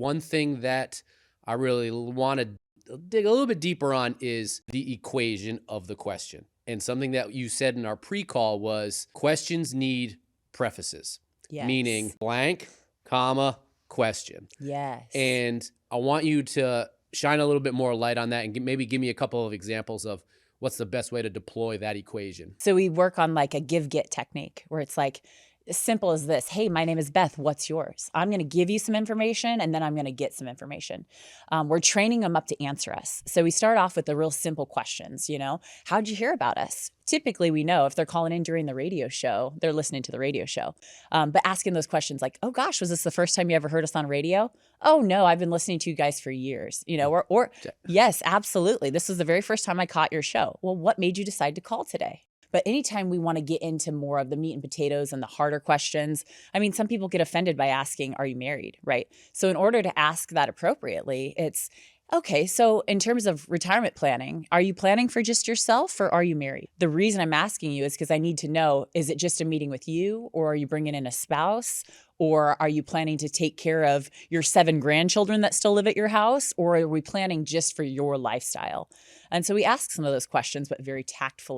One thing that I really want to dig a little bit deeper on is the equation of the question. And something that you said in our pre-call was questions need prefaces, meaning Yes. blank, comma, question. Yes. And I want you to shine a little bit more light on that and maybe give me a couple of examples of what's the best way to deploy that equation. So we work on like a give-get technique where it's like as simple as this. Hey, my name is Beth. What's yours? I'm going to give you some information and then I'm going to get some information. We're training them up to answer us. So we start off with the real simple questions, how'd you hear about us? Typically, we know if they're calling in during the radio show, they're listening to the radio show. But asking those questions like, oh gosh, was this the first time you ever heard us on radio? Oh no, I've been listening to you guys for years, or yes, absolutely. This was the very first time I caught your show. Well, what made you decide to call today? But anytime we want to get into more of the meat and potatoes and the harder questions, I mean, some people get offended by asking, are you married, right? So in order to ask that appropriately, it's, okay, so in terms of retirement planning, are you planning for just yourself or are you married? The reason I'm asking you is because I need to know, is it just a meeting with you or are you bringing in a spouse? Or are you planning to take care of your 7 grandchildren that still live at your house? Or are we planning just for your lifestyle? And so we ask some of those questions, but very tactfully.